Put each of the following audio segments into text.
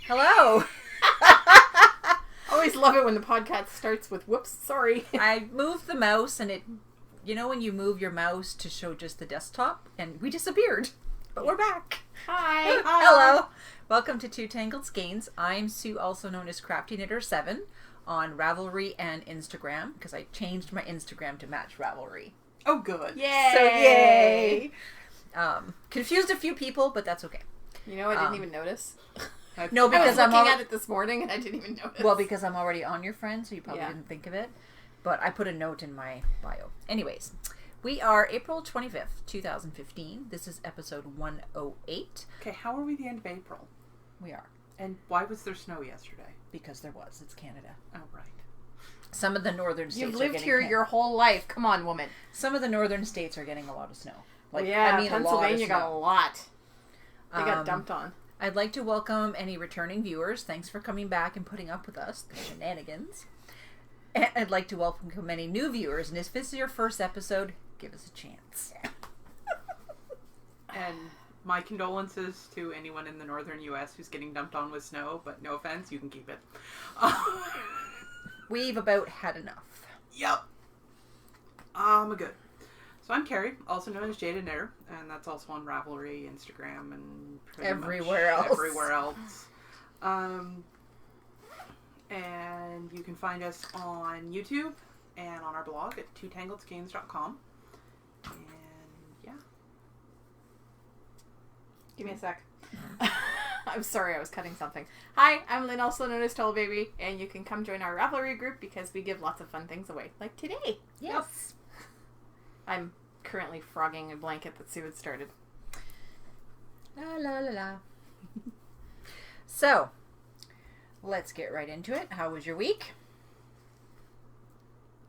Hello. Always love it when the podcast starts with whoops, sorry. I moved the mouse and it, when you move your mouse to show just the desktop and we disappeared, but we're back. Hi. Hello. Welcome to Two Tangled Skeins. I'm Sue, also known as Crafty Knitter 7 on Ravelry and Instagram because I changed my Instagram to match Ravelry. Oh, good. Yay. So yay. Confused a few people, but that's okay. You know, I didn't even notice. No, because I was looking at it this morning and I didn't even notice. Well, because I'm already on your friend, so you probably didn't think of it. But I put a note in my bio. Anyways, we are April 25th, 2015. This is episode 108. Okay, how are we the end of April? We are. And why was there snow yesterday? Because there was. It's Canada. Oh, right. Some of the northern states You've lived here your whole life. Come on, woman. Some of the northern states are getting a lot of snow. Pennsylvania got a lot. They got dumped on. I'd like to welcome any returning viewers. Thanks for coming back and putting up with us, the shenanigans. And I'd like to welcome many new viewers. And if this is your first episode, give us a chance. And my condolences to anyone in the northern U.S. who's getting dumped on with snow, but no offense, you can keep it. We've about had enough. Yep. Good. So I'm Kari, also known as Jada Knitter, and that's also on Ravelry, Instagram, and everywhere else. Everywhere else. And you can find us on YouTube and on our blog at twotangledskeins.com. And yeah. Give me a sec. I'm sorry, I was cutting something. Hi, I'm Lynne, also known as Toll Baby, and you can come join our Ravelry group because we give lots of fun things away, like today. Yes. I'm currently frogging a blanket that Sue had started. La la la la. So, let's get right into it. How was your week?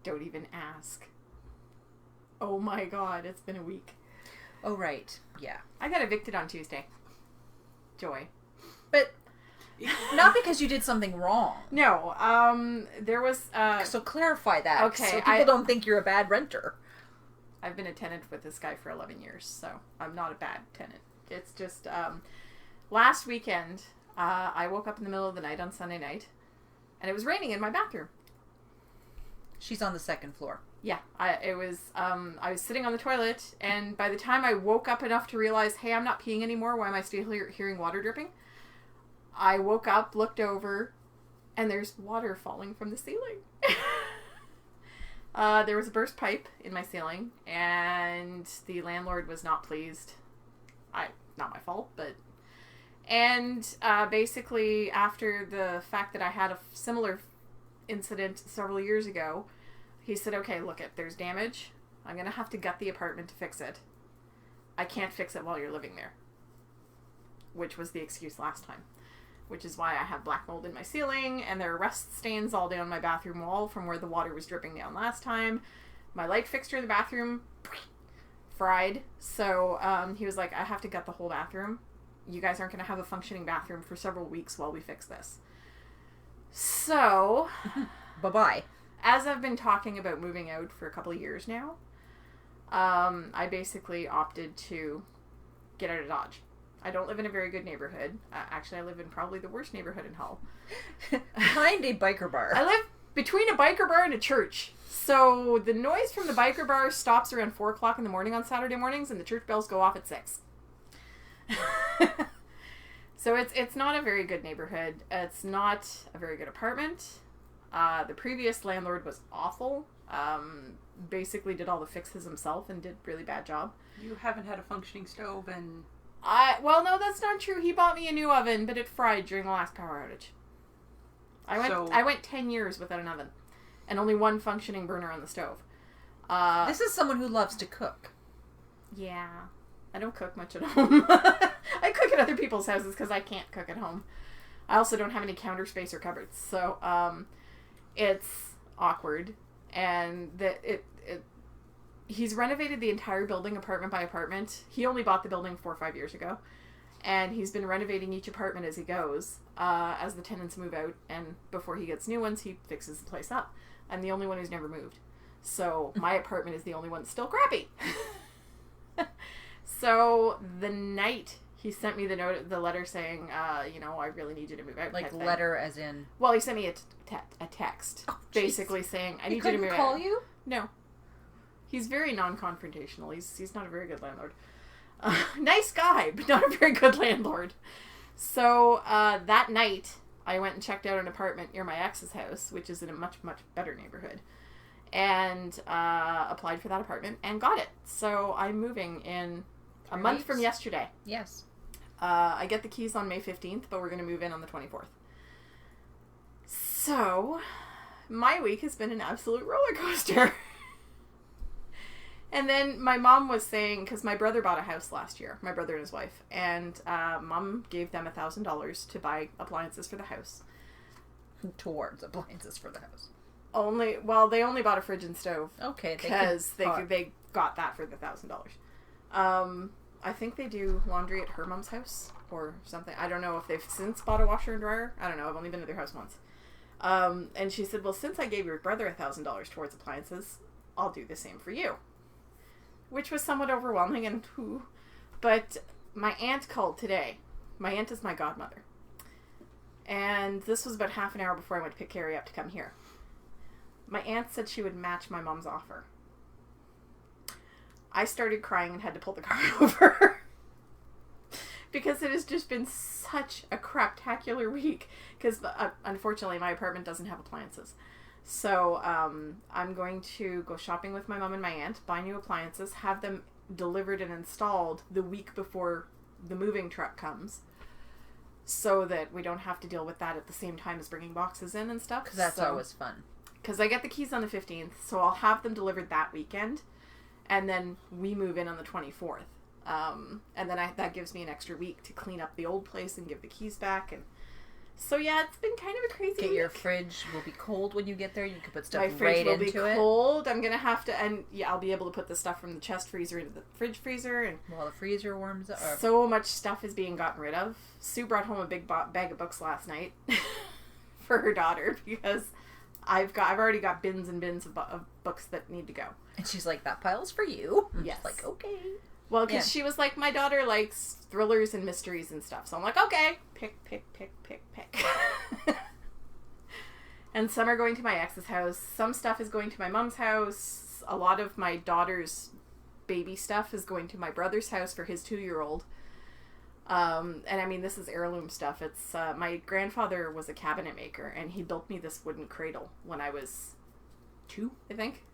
Don't even ask. Oh my god, it's been a week. Oh, right. Yeah. I got evicted on Tuesday. Joy. But not because you did something wrong. No. There was... So clarify that. Okay. So people don't think you're a bad renter. I've been a tenant with this guy for 11 years, so I'm not a bad tenant. It's just, last weekend, I woke up in the middle of the night on Sunday night, and it was raining in my bathroom. She's on the second floor. Yeah, I was sitting on the toilet, and by the time I woke up enough to realize, hey, I'm not peeing anymore, why am I still hearing water dripping? I woke up, looked over, and there's water falling from the ceiling. There was a burst pipe in my ceiling, and the landlord was not pleased. Not my fault, but... And basically, after the fact that I had a similar incident several years ago, he said, okay, look, there's damage. I'm going to have to gut the apartment to fix it. I can't fix it while you're living there. Which was the excuse last time. Which is why I have black mold in my ceiling, and there are rust stains all down my bathroom wall from where the water was dripping down last time. My light fixture in the bathroom, fried. So he was like, I have to gut the whole bathroom. You guys aren't going to have a functioning bathroom for several weeks while we fix this. So... Bye-bye. As I've been talking about moving out for a couple of years now, I basically opted to get out of Dodge. I don't live in a very good neighborhood. Actually, I live in probably the worst neighborhood in Hull. Behind a biker bar. I live between a biker bar and a church. So the noise from the biker bar stops around 4 o'clock in the morning on Saturday mornings, and the church bells go off at 6. So it's not a very good neighborhood. It's not a very good apartment. The previous landlord was awful. Basically did all the fixes himself and did a really bad job. You haven't had a functioning stove and... Well, no, that's not true. He bought me a new oven, but it fried during the last power outage. I went 10 years without an oven. And only one functioning burner on the stove. This is someone who loves to cook. Yeah. I don't cook much at home. I cook at other people's houses because I can't cook at home. I also don't have any counter space or cupboards. So, it's awkward. And he's renovated the entire building apartment by apartment. He only bought the building 4 or 5 years ago. And he's been renovating each apartment as he goes, as the tenants move out. And before he gets new ones, he fixes the place up. I'm the only one who's never moved. So my apartment is the only one that's still crappy. So the night He sent me the letter saying, you know, I really need you to move out. Like letter as in... Well, he sent me a text, basically saying, I need you to move out. He couldn't call you? No. He's very non-confrontational. He's not a very good landlord. Nice guy, but not a very good landlord. So, that night, I went and checked out an apartment near my ex's house, which is in a much, much better neighborhood. And applied for that apartment and got it. So, I'm moving in a month from yesterday. Yes. I get the keys on May 15th, but we're going to move in on the 24th. So, my week has been an absolute roller coaster. And then my mom was saying, because my brother bought a house last year, my brother and his wife, and Mom gave them $1,000 to buy appliances for the house. Towards appliances for the house. They only bought a fridge and stove. Okay. Because they got that for the $1,000. I think they do laundry at her mom's house or something. I don't know if they've since bought a washer and dryer. I don't know. I've only been to their house once. And she said, well, since I gave your brother $1,000 towards appliances, I'll do the same for you. Which was somewhat overwhelming but my aunt called today. My aunt is my godmother. And this was about half an hour before I went to pick Kari up to come here. My aunt said she would match my mom's offer. I started crying and had to pull the car over. Because it has just been such a craptacular week. Because unfortunately my apartment doesn't have appliances. So I'm going to go shopping with my mom and my aunt, buy new appliances, have them delivered and installed the week before the moving truck comes. So that we don't have to deal with that at the same time as bringing boxes in and stuff. Because that's always fun. Because I get the keys on the 15th, so I'll have them delivered that weekend. And then we move in on the 24th. And then that gives me an extra week to clean up the old place and give the keys back. And so, yeah, it's been kind of a crazy week. Your fridge will be cold when you get there. You can put stuff right into it. My fridge will be cold. It. I'm going to have to... And, yeah, I'll be able to put the stuff from the chest freezer into the fridge freezer. And while the freezer warms up. So much stuff is being gotten rid of. Sue brought home a big bag of books last night for her daughter because... I've already got bins and bins of books that need to go. And she's like, that pile's for you. Yes. Like, okay. Well, because she was like, my daughter likes thrillers and mysteries and stuff. So I'm like, okay. Pick. And some are going to my ex's house. Some stuff is going to my mom's house. A lot of my daughter's baby stuff is going to my brother's house for his 2-year-old. And I mean, this is heirloom stuff. It's, my grandfather was a cabinet maker and he built me this wooden cradle when I was 2, I think.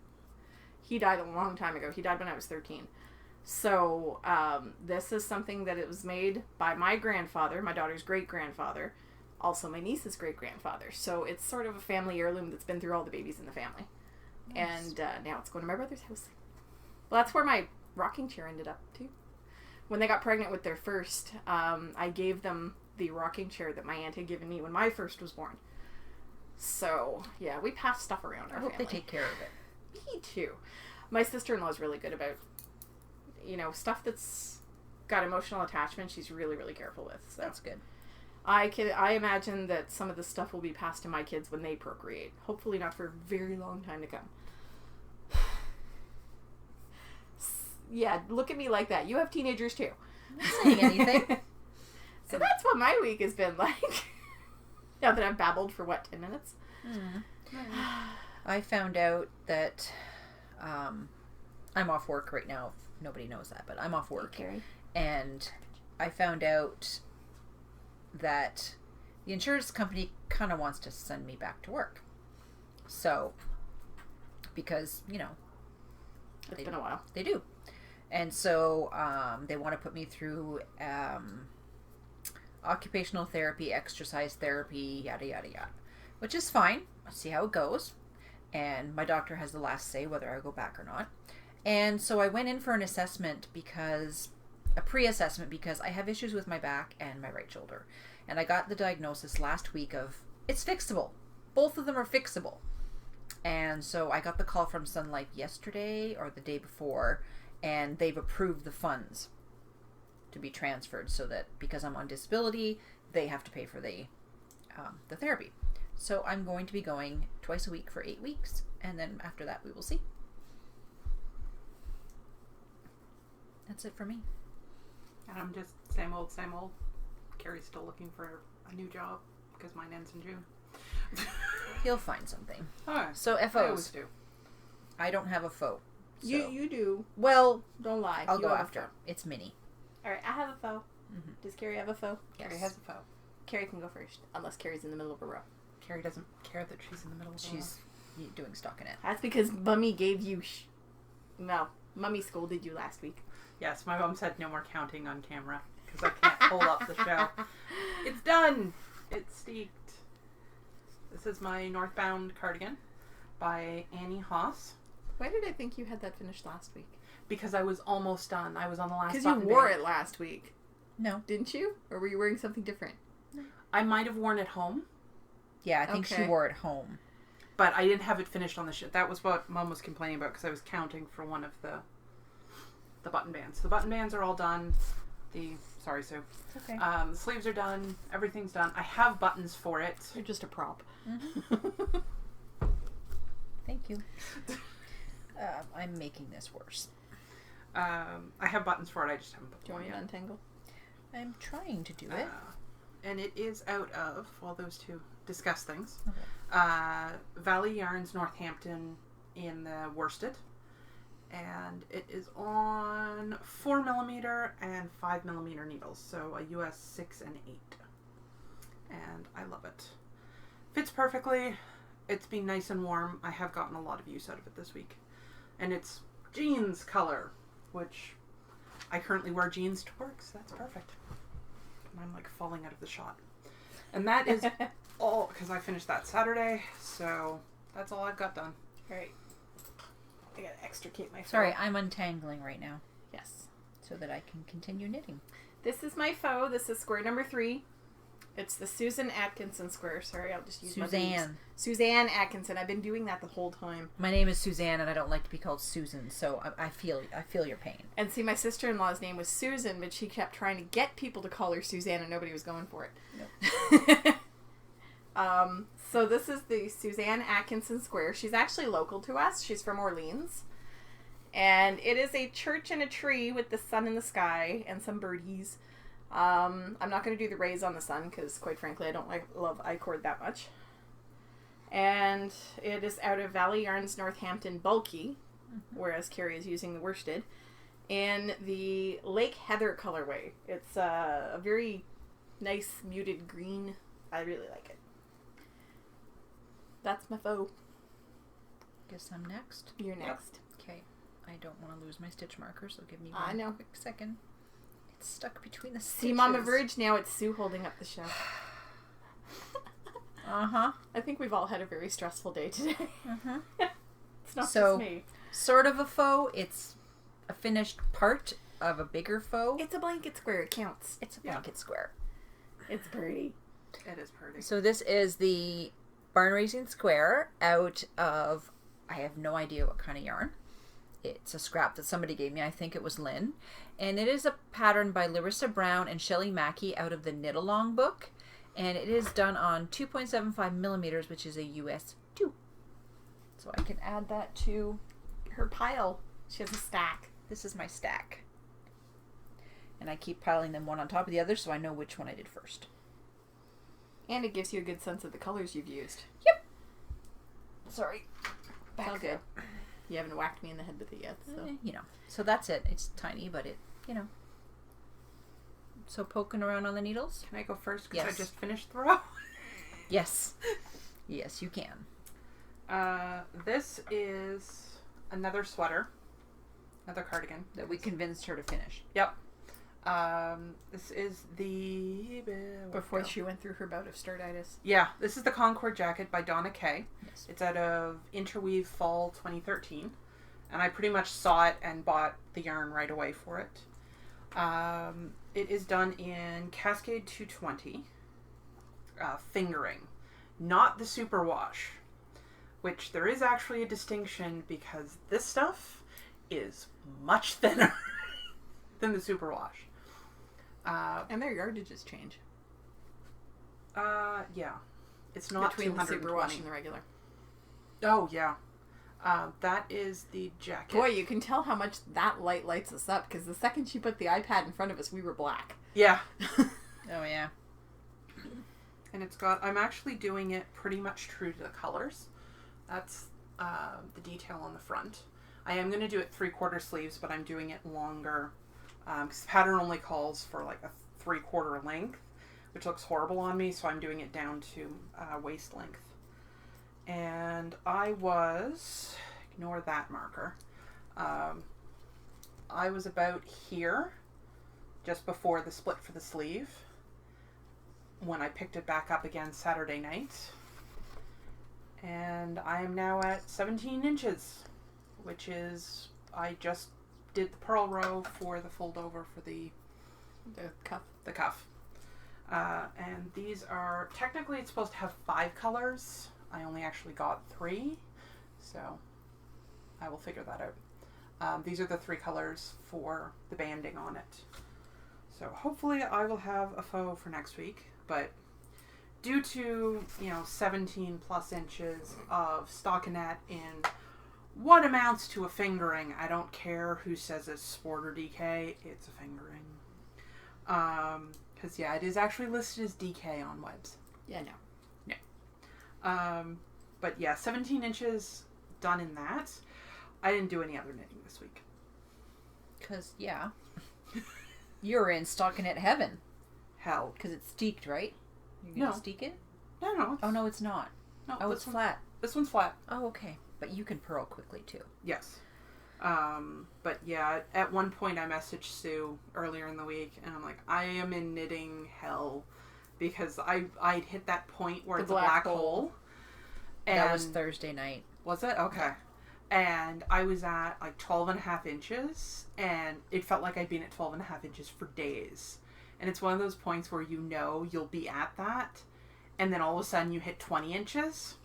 He died a long time ago. He died when I was 13. So, this is something that it was made by my grandfather, my daughter's great-grandfather, also my niece's great-grandfather. So it's sort of a family heirloom that's been through all the babies in the family. Nice. And, now it's going to my brother's house. Well, that's where my rocking chair ended up, too. When they got pregnant with their first, I gave them the rocking chair that my aunt had given me when my first was born. So, yeah, we pass stuff around our family. I hope they take care of it. Me too. My sister-in-law is really good about, stuff that's got emotional attachment. She's really, really careful with. So that's good. I imagine that some of the stuff will be passed to my kids when they procreate. Hopefully not for a very long time to come. Yeah, look at me like that. You have teenagers too. I'm not saying anything. So that's what my week has been like. Now that I've babbled for 10 minutes? I found out that I'm off work right now. Nobody knows that, but I'm off work. Hey, Kari. And I found out that the insurance company kind of wants to send me back to work. So, because, It's been a while. They do. And so they want to put me through occupational therapy, exercise therapy, yada, yada, yada. Which is fine. Let's see how it goes. And my doctor has the last say whether I go back or not. And so I went in for an assessment a pre-assessment because I have issues with my back and my right shoulder. And I got the diagnosis last week of, it's fixable. Both of them are fixable. And so I got the call from Sun Life yesterday or the day before, and they've approved the funds to be transferred so that because I'm on disability, they have to pay for the therapy. So I'm going to be going twice a week for 8 weeks, and then after that we will see. That's it for me. And I'm just Same old, same old. Kari's still looking for a new job because mine ends in June. He'll find something. Alright. So I always FOs. do. I don't have a faux. So. You do. Well, Don't lie. I'll You go have a after. faux. It's Minnie. Alright, I have a faux. Mm-hmm. Does Kari have a faux? Kari has a faux. Kari can go first, unless Kari's in the middle of a row. Kari doesn't care that she's in the middle of the She's doing stockinette. That's because Mummy gave you no, Mummy scolded you last week. Yes, my mom said no more counting on camera because I can't hold up the show. It's done! It's steeked. This is my Northbound cardigan by Annie Haas. Why did I think you had that finished last week? Because I was almost done. I was on the last Because you button wore band. it last week. No. Didn't you? Or were you wearing something different? I might have worn it home, Yeah, I think she Okay. wore it home. but I didn't have it finished on the ship. That was what Mom was complaining about because I was counting for one of the button bands. The button bands are all done. Sorry, Sue. It's okay. The sleeves are done. Everything's done. I have buttons for it. You're just a prop. Mm-hmm. Thank you. I'm making this worse. I have buttons for it. I just haven't put Do you them want me on to yet. untangle? I'm trying to do it. And it is out of, well, those two discuss things. Okay. Valley Yarns Northampton in the worsted. And it is on 4mm and 5mm needles. So a US 6 and 8. And I love it. Fits perfectly. It's been nice and warm. I have gotten a lot of use out of it this week. And it's jeans color, which I currently wear jeans to work, so that's perfect. And I'm like falling out of the shot. And that is all, because I finished that Saturday, so that's all I've got done. Alright. I gotta extricate my Sorry, I'm untangling right now Yes. so that I can continue knitting. This is my faux. This is square number 3. It's the Susan Atkinson square. Sorry, I'll just use my boobs. Suzanne Atkinson. I've been doing that the whole time. My name is Suzanne, and I don't like to be called Susan, so I feel your pain. And see, my sister-in-law's name was Susan, but she kept trying to get people to call her Suzanne, and nobody was going for it. Nope. So this is the Suzanne Atkinson square. She's actually local to us. She's from Orleans. And it is a church and a tree with the sun in the sky and some birdies. I'm not going to do the rays on the sun because, quite frankly, I don't love I-cord that much. And it is out of Valley Yarns Northampton Bulky, whereas Kari is using the worsted, in the Lake Heather colorway. It's a very nice muted green. I really like it. That's my faux. Guess I'm next. You're next. Okay. I don't want to lose my stitch marker, so give me I one know. quick second. It's stuck between the stitches. See, Mama Verge, now it's Sue holding up the show. Uh-huh. I think we've all had a very stressful day today. Uh-huh. It's not So- just me. Sort of a faux. It's a finished part of a bigger faux. It's a blanket square. It counts. It's a blanket square. It's pretty. It is pretty. So this is the Barn Raising Square out of, I have no idea what kind of yarn. It's a scrap that somebody gave me. I think it was Lynne. And it is a pattern by Larissa Brown and Shelley Mackey out of the Knit Along book. And it is done on 2.75 millimeters, which is a US 2. So I can add that to, Her pile. She has a stack. this is my stack. And I keep piling them one on top of the other so I know which one I did first. And it gives you a good sense of the colors you've used. Yep. Sorry. It's all good. You haven't whacked me in the head with it yet, so. You know. So that's it. It's tiny, but it, you know. So poking around on the needles? Can I go first? Because Yes. I just finished the row. Yes. Yes, you can. This is another sweater. Another cardigan. That we convinced her to finish. Yep. This is the... Before she went through her bout of startitis. Yeah, this is the Concord jacket by Donna Kay. Yes. It's out of Interweave Fall 2013. And I pretty much saw it and bought the yarn right away for it. It is done in Cascade 220 fingering, not the superwash, which there is actually a distinction because this stuff is much thinner than the superwash. And their yardages change. Yeah. It's not Between the 220. superwash and the regular. Oh, yeah. That is the jacket. Boy, you can tell how much that light lights us up, because the second she put the iPad in front of us, we were black. Yeah. Oh, yeah. And it's got, I'm actually doing it pretty much true to the colors. That's the detail on the front. I am going to do it 3/4 sleeves, but I'm doing it longer. Because the pattern only calls for like a 3/4 length, which looks horrible on me, so I'm doing it down to waist length. And I was, ignore that marker, I was about here, just before the split for the sleeve, when I picked it back up again Saturday night. And I am now at 17 inches, which is, I just did the purl row for the fold over for the cuff. The cuff. And these are, technically it's supposed to have 5 colors. I only actually got 3, so I will figure that out. These are the 3 colors for the banding on it. So hopefully I will have a faux for next week, but due to, 17 plus inches of stockinette in what amounts to a fingering, I don't care who says it's sport or DK, it's a fingering. Because it is actually listed as DK on webs. Yeah, no. But yeah, 17 inches done in that. I didn't do any other knitting this week. Because, yeah. You're in stockinette heaven. Hell. Because it's steeked, right? You're going to steek it? No. Oh, no, it's not. No, oh, it's flat. This one's flat. Oh, okay. But you can purl quickly, too. Yes. But yeah, at one point I messaged Sue earlier in the week, and I'm like, I am in knitting hell, because I'd hit that point where it's a black hole. And that was Thursday night. Was it? Okay. And I was at like 12.5 inches, and it felt like I'd been at 12.5 inches for days. And it's one of those points where you'll be at that, and then all of a sudden you hit 20 inches,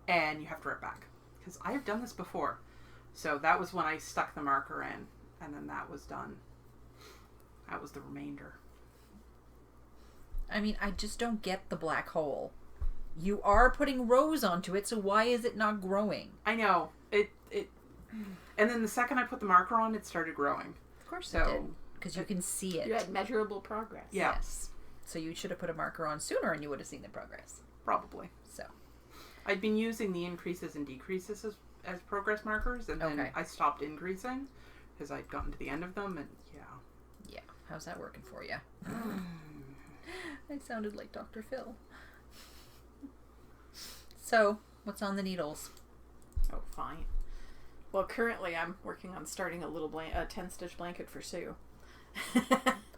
and you have to rip back. Because I have done this before. So that was when I stuck the marker in, and then that was done. That was the remainder. I mean, I just don't get the black hole. You are putting rows onto it, so why is it not growing? I know. It and then the second I put the marker on, it started growing. Of course it did. Because you can see it. You had measurable progress. Yeah. Yes. So you should have put a marker on sooner and you would have seen the progress. Probably. So. I'd been using the increases and decreases as progress markers, and then I stopped increasing because I'd gotten to the end of them, and yeah. How's that working for you? I sounded like Dr. Phil. So, what's on the needles? Oh, fine. Well, currently I'm working on starting a little 10-stitch blanket for Sue.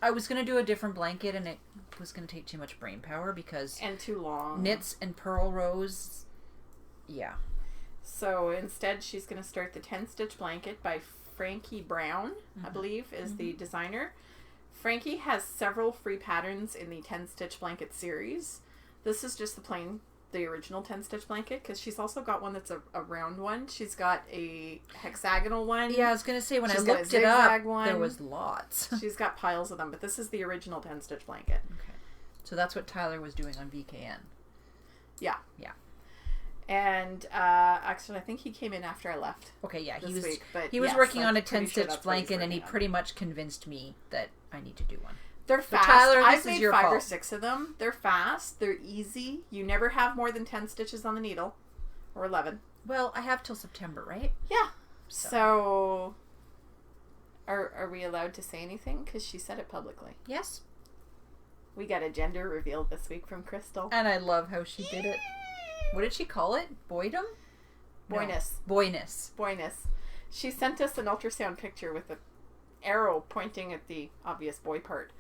I was going to do a different blanket, and it was going to take too much brain power because... And too long. Knits and purl rows, yeah. So instead, she's going to start the 10-stitch blanket by Frankie Brown, I believe, is the designer. Frankie has several free patterns in the 10-stitch blanket series. This is just the original 10-stitch blanket, because she's also got one that's a round one. She's got a hexagonal one. Yeah, I was going to say, when I looked it up, there was lots. She's got piles of them, but this is the original 10-stitch blanket. Okay. So that's what Tyler was doing on VKN. Yeah. Yeah. And actually, I think he came in after I left. Okay, yeah. He was working on a 10-stitch blanket, and he pretty much convinced me that I need to do one. They're fast. Tyler, I've made 5 or 6 of them. They're fast. They're easy. You never have more than 10 stitches on the needle. Or 11. Well, I have till September, right? Yeah. So are we allowed to say anything? Because she said it publicly. Yes. We got a gender reveal this week from Crystal. And I love how she did it. What did she call it? Boydom? Boyness. No. Boyness. Boyness. She sent us an ultrasound picture with an arrow pointing at the obvious boy part.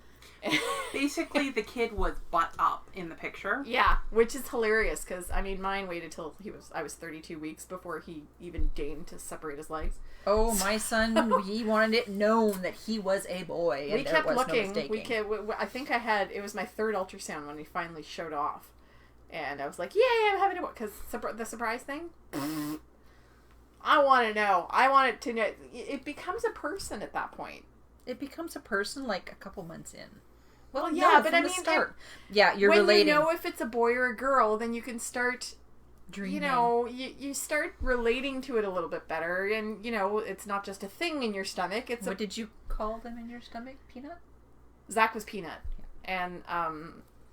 Basically, the kid was butt up in the picture. Yeah, which is hilarious because, I mean, mine waited till I was 32 weeks before he even deigned to separate his legs. Oh, my son, he wanted it known that he was a boy. And we kept looking. No I think it was my 3rd ultrasound when he finally showed off. And I was like, yay, I'm having a boy. Because the surprise thing, I want to know. I want it to know. It becomes a person at that point. It becomes a person like a couple months in. Well, yeah, but I mean, you're relating. When you know if it's a boy or a girl, then you can start Dreaming. you know, you start relating to it a little bit better, and you know, it's not just a thing in your stomach. It's What did you call them in your stomach? Peanut? Zach was Peanut, and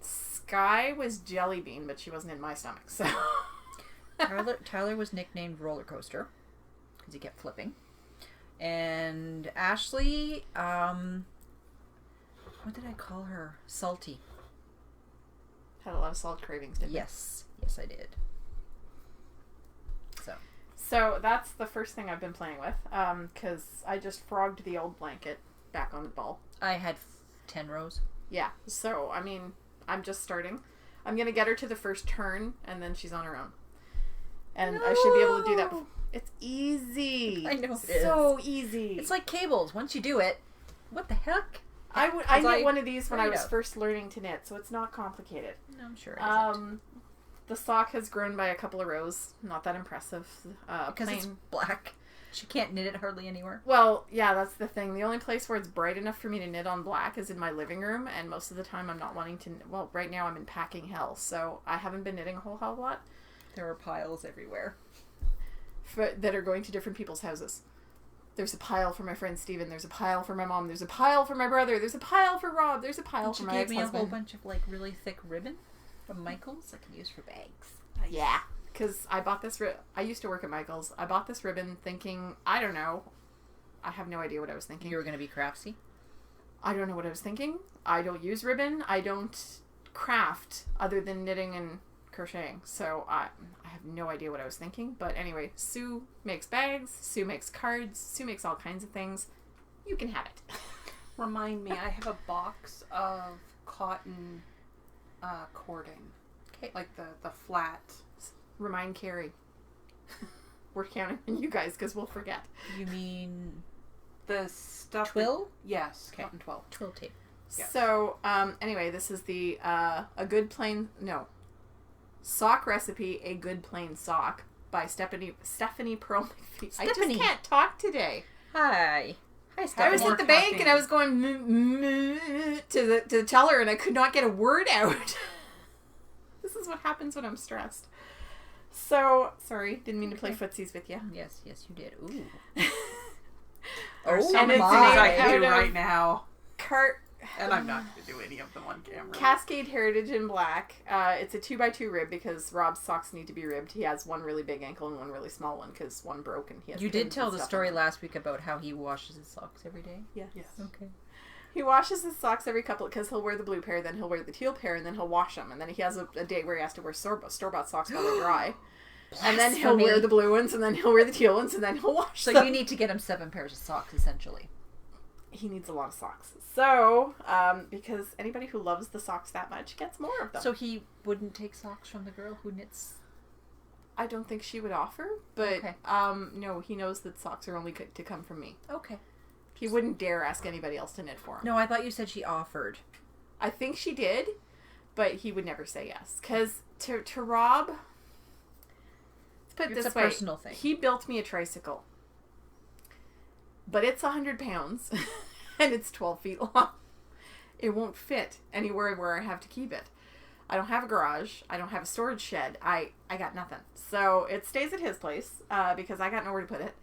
Sky was Jelly Bean, but she wasn't in my stomach, so. Tyler was nicknamed Roller Coaster because he kept flipping. And Ashley, what did I call her? Salty. Had a lot of salt cravings, didn't you? Yes. Yes, I did. So that's the first thing I've been playing with, because I just frogged the old blanket back on the ball. I had 10 rows. Yeah, so, I mean, I'm just starting. I'm going to get her to the first turn, and then she's on her own. And I should be able to do that. It's easy. I know it so easy. It's like cables. Once you do it, what the heck? I knit one of these when I was up. first learning to knit, so it's not complicated. No, I'm sure it isn't. The sock has grown by a couple of rows. Not that impressive. Because it's black. She can't knit it hardly anywhere. Well, yeah, that's the thing. The only place where it's bright enough for me to knit on black is in my living room, and most of the time I'm not wanting to... Well, right now I'm in packing hell, so I haven't been knitting a whole hell of a lot. There are piles everywhere. That are going to different people's houses. There's a pile for my friend Steven. There's a pile for my mom. There's a pile for my brother. There's a pile for Rob. There's a pile for my ex-husband. She gave me a whole bunch of like really thick ribbon from Michael's I can use for bags. Nice. Yeah, because I bought this. I used to work at Michael's. I bought this ribbon thinking, I don't know. I have no idea what I was thinking. You were going to be craftsy? I don't know what I was thinking. I don't use ribbon. I don't craft other than knitting and crocheting. So I have no idea what I was thinking. But anyway, Sue makes bags. Sue makes cards. Sue makes all kinds of things. You can have it. Remind me, I have a box of cotton cording. Okay. Like the flat. Remind Kari. We're counting on you guys because we'll forget. You mean The stuff. twill? Yes, Okay. cotton twill. Twill tape. Yes. So, anyway, this is the A Good Plain... No. Sock Recipe, A Good Plain Sock by Stephanie Pearl McPhee. I just Stephanie. can't talk today. Hi. Hi, I Stephanie. was More at the bank caffeine. and I was going to the teller and I could not get a word out. This is what happens when I'm stressed. So, sorry, didn't mean to play footsies with you. Yes, you did. Ooh. There's so and many it's things I made can do out of right now. And I'm not going to do any of them on camera. Cascade Heritage in black. It's a 2x2 rib because Rob's socks need to be ribbed. He has one really big ankle and one really small one because one broke and he has You did pins tell and the stuff story on them. last week about how he washes his socks every day. Yeah. Yes. Okay. He washes his socks every couple because he'll wear the blue pair, then he'll wear the teal pair, and then he'll wash them. And then he has a day where he has to wear store-bought socks while they're dry. And then he'll wear the blue ones, and then he'll wear the teal ones, and then he'll wash So them. you need to get him 7 pairs of socks, essentially. He needs a lot of socks. So, because anybody who loves the socks that much gets more of them. So he wouldn't take socks from the girl who knits? I don't think she would offer, but Okay. no, he knows that socks are only to come from me. Okay. He wouldn't dare ask anybody else to knit for him. No, I thought you said she offered. I think she did, but he would never say yes. Because to Rob, let's put it It's this a way, personal thing. he built me a tricycle, but it's 100 pounds and it's 12 feet long. It won't fit anywhere where I have to keep it. I don't have a garage. I don't have a storage shed. I got nothing. So it stays at his place because I got nowhere to put it.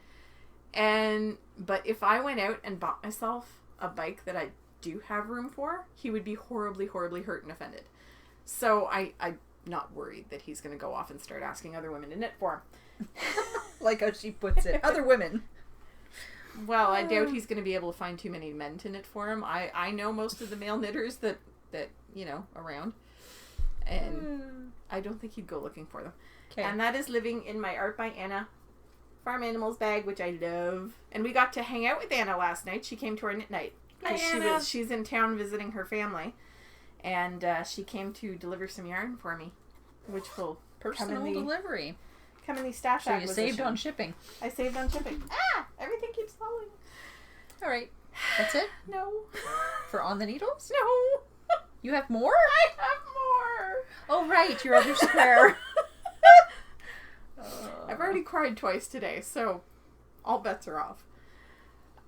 But if I went out and bought myself a bike that I do have room for, he would be horribly, horribly hurt and offended. So I'm not worried that he's going to go off and start asking other women to knit for him. Like how she puts it. Other women. Well, I doubt he's going to be able to find too many men to knit for him. I know most of the male knitters that around. And I don't think he'd go looking for them. Okay. And that is living in my Art by Anna Farm Animals bag, which I love. And we got to hang out with Anna last night. She came to our knit night. Hi, She's in town visiting her family. And she came to deliver some yarn for me, which will Personal delivery. come in the stash So you acquisition. saved on shipping. I saved on shipping. Everything keeps falling. All right. That's it? No. For On the Needles? No. You have more? I have more. Oh, right. Your other square. I've already cried twice today, so all bets are off.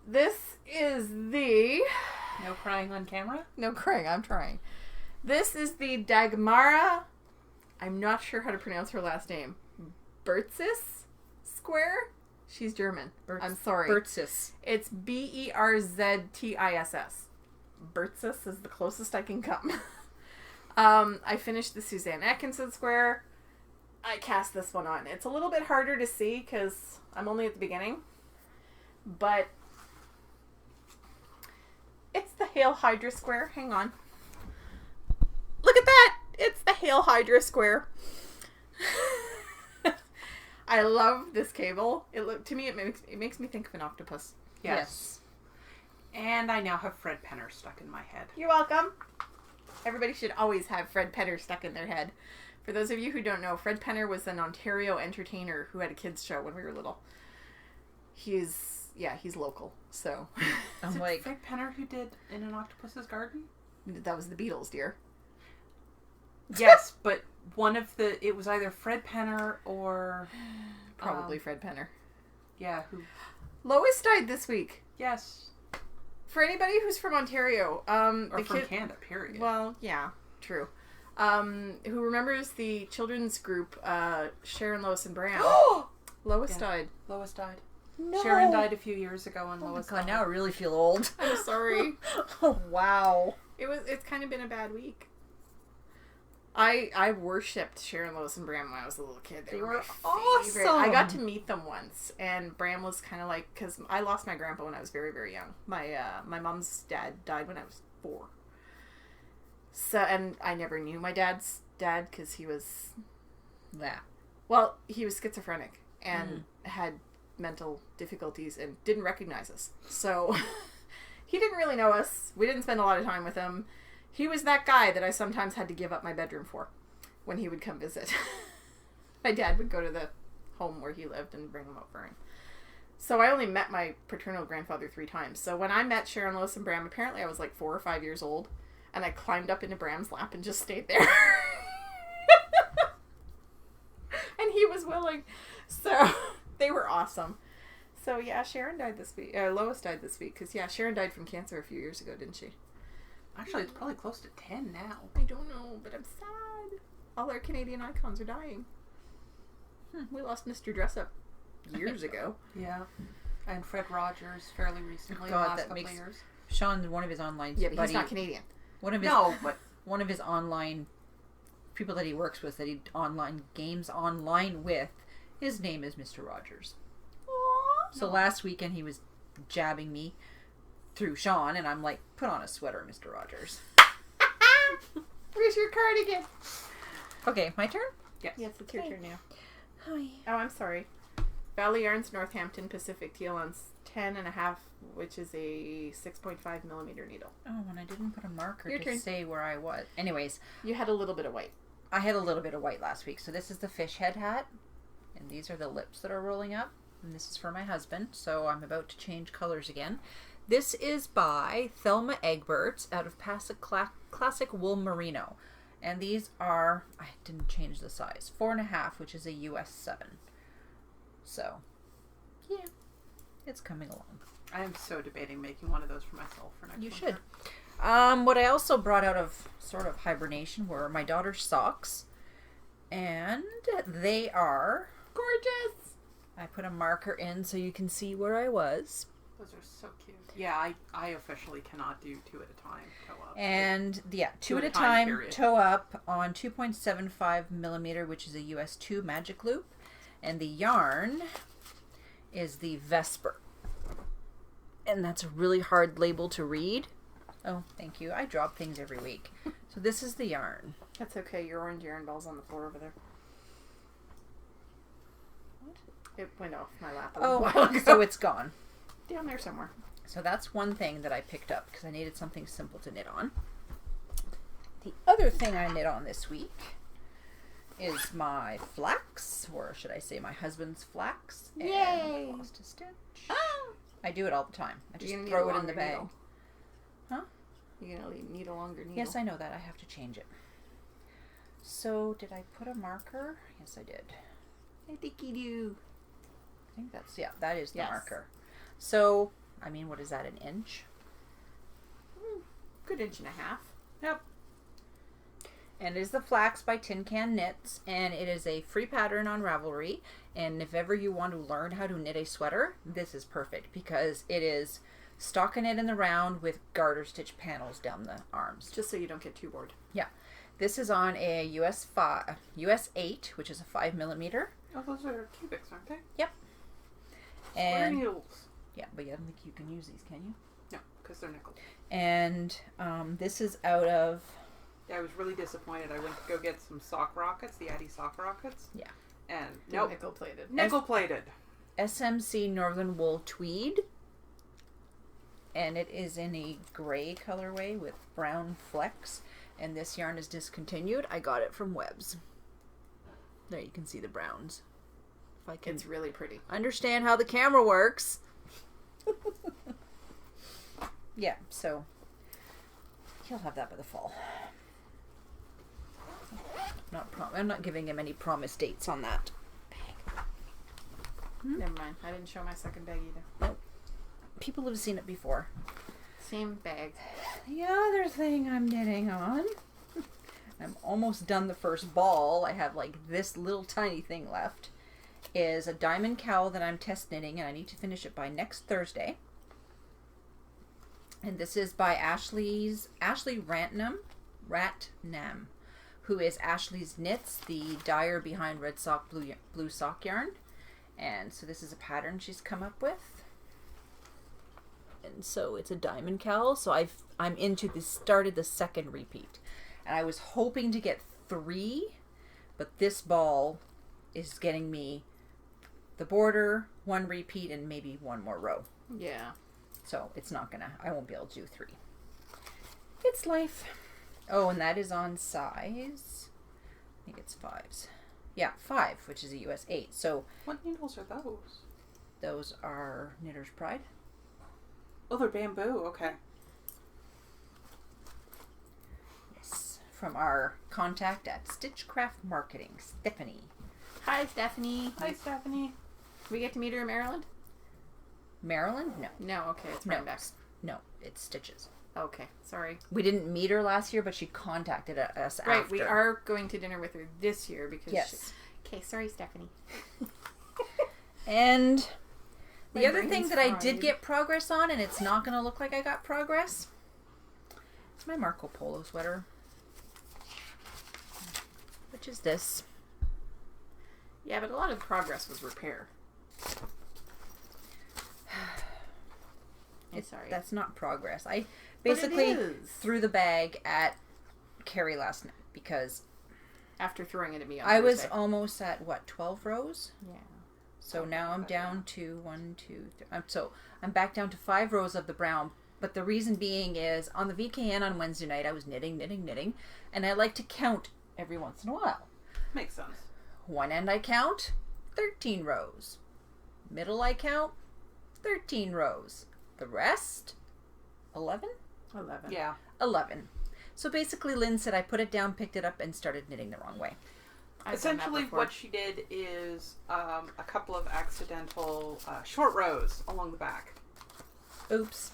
This is the... No crying on camera? No crying, I'm trying. This is the Dagmara... I'm not sure how to pronounce her last name. Bertzis square. She's German. I'm sorry. Bertzis. It's Berztiss. Bertzis is the closest I can come. I finished the Suzanne Atkinson square. I cast this one on. It's a little bit harder to see because I'm only at the beginning. But it's the Hail Hydra square. Hang on. Look at that! It's the Hail Hydra square. I love this cable. To me, it makes me think of an octopus. Yes. And I now have Fred Penner stuck in my head. You're welcome. Everybody should always have Fred Penner stuck in their head. For those of you who don't know, Fred Penner was an Ontario entertainer who had a kids show when we were little. He's local, so. I'm like, Fred Penner who did In an Octopus's Garden? That was the Beatles, dear. Yes, but it was either Fred Penner or... Probably Fred Penner. Yeah, who... Lois died this week. Yes. For anybody who's from Ontario, or from Canada, period. Well, yeah, true. Who remembers the children's group, Sharon, Lois, and Bram? Lois died. Lois died. No. Sharon died a few years ago, and Lois died. Now I really feel old. I'm sorry. Oh, wow. It's kind of been a bad week. I worshipped Sharon, Lois, and Bram when I was a little kid. They were awesome. I got to meet them once, and Bram was kind of like, because I lost my grandpa when I was very, very young. My mom's dad died when I was 4. So, and I never knew my dad's dad because he was, well, he was schizophrenic and had mental difficulties and didn't recognize us. So he didn't really know us. We didn't spend a lot of time with him. He was that guy that I sometimes had to give up my bedroom for when he would come visit. My dad would go to the home where he lived and bring him over. And so I only met my paternal grandfather 3 times. So when I met Sharon, Lois, and Bram, apparently I was like 4 or 5 years old. And I climbed up into Bram's lap and just stayed there. And he was willing. So they were awesome. So yeah, Sharon died this week. Lois died this week. Because Sharon died from cancer a few years ago, didn't she? Actually, it's probably close to 10 now. I don't know, but I'm sad. All our Canadian icons are dying. We lost Mr. Dressup years ago. Yeah. And Fred Rogers fairly recently, God, last that couple makes of years. Sean, one of his online Yeah, but he's not Canadian. One of his online people that he works with, that he online games online with, his name is Mr. Rogers. Aww. So last weekend he was jabbing me through Sean, and I'm like, put on a sweater, Mr. Rogers. Where's your cardigan? Okay, my turn? Yes, it's your turn now. Hi. Oh, I'm sorry. Valley Yarns Northampton Pacific Teal on 10.5, which is a 6.5 millimeter needle. Oh, and I didn't put a marker Your to turn. say where I was. Anyways. You had a little bit of white. I had a little bit of white last week. So this is the fish head hat. And these are the lips that are rolling up. And this is for my husband. So I'm about to change colors again. This is by Thelma Egbert out of Classic Wool Merino. And these are, I didn't change the size, 4.5, which is a US 7. So, yeah, it's coming along. I am so debating making one of those for myself for next You winter. should. What I also brought out of sort of hibernation were my daughter's socks. And they are Gorgeous! I put a marker in so you can see where I was. Those are so cute. Yeah, I officially cannot do 2 at a time toe up. And yeah, 2 at a time, time toe up on 2.75 millimeter, which is a US 2 magic loop. And the yarn is the Vesper. And that's a really hard label to read. Oh, thank you. I drop things every week. So this is the yarn. That's okay. Your orange yarn ball's on the floor over there. What? It went off my lap a while ago. So it's gone. Down there somewhere. So that's one thing that I picked up because I needed something simple to knit on. The other thing I knit on this week is my flax, or should I say my husband's flax. Yay! And lost a stitch. I do it all the time. I just You're gonna throw need a it in the longer bag. needle. Huh? You're going to need a longer needle. Yes, I know that. I have to change it. So, did I put a marker? Yes, I did. I think you do. I think that's, yeah, that is the Yes. marker. So, I mean, what is that, an inch? Good 1.5 inches. Yep. And it is the Flax by Tin Can Knits, and it is a free pattern on Ravelry. And if ever you want to learn how to knit a sweater, this is perfect because it is stockinette in the round with garter stitch panels down the arms. Just so you don't get too bored. Yeah. This is on a US 8, which is a 5mm. Oh, those are cubics, aren't they? Yep. Square And needles. yeah, but I don't think you can use these, can you? No, because they're nickel. And this is out of... Yeah, I was really disappointed. I went to go get some sock rockets, the Addy sock rockets. Yeah. And Nope. Nickel plated. Nickel plated. SMC Northern Wool Tweed. And it is in a gray colorway with brown flecks. And this yarn is discontinued. I got it from Webs. There you can see the browns. If I can It's really pretty. understand how the camera works. Yeah, so he'll have that by the fall. I'm not giving him any promise dates on that. Never mind. I didn't show my second bag either. People have seen it before. Same bag. The other thing I'm knitting on, I'm almost done the first ball. I have like this little tiny thing left, is a diamond cowl that I'm test knitting, and I need to finish it by next Thursday. And this is by Ashley Ratnam, who is Ashley's Knits, the dyer behind Red Sock Blue Sock Yarn. And so this is a pattern she's come up with. And so it's a diamond cowl. So I'm started the second repeat. And I was hoping to get 3, but this ball is getting me the border, 1 repeat, and maybe 1 more row. Yeah. So it's not gonna, I won't be able to do 3. It's life. Oh, and that is on size, I think it's 5s. Yeah, 5, which is a US 8. So What needles are those? those are Knitter's Pride. Oh, they're bamboo. Okay. Yes, from our contact at Stitchcraft Marketing, Stephanie. Hi, Stephanie. Hi, Stephanie. We get to meet her in Maryland? Maryland? No. No, okay. It's No. right back. No, it's Stitches. Okay, sorry. We didn't meet her last year, but she contacted us Right, after. we are going to dinner with her this year because... Yes. Okay, sorry, Stephanie. And the My other thing brain's that I fried. did get progress on, and it's not going to look like I got progress, it's my Marco Polo sweater. Which is this. Yeah, but a lot of progress was repair. Sorry. That's not progress. I But it basically is. threw the bag at Kari last night because After throwing it at me on I was Thursday. almost at, 12 rows? Yeah. So now I'm down to 1, 2, 3. So I'm back down to 5 rows of the brown. But the reason being is on the VKN on Wednesday night, I was knitting. And I like to count every once in a while. Makes sense. One end I count, 13 rows. Middle I count, 13 rows. The rest, 11? 11. Yeah. 11. So basically Lynne said I put it down, picked it up, and started knitting the wrong way. I've done that Essentially, before. what she did is a couple of accidental short rows along the back. Oops.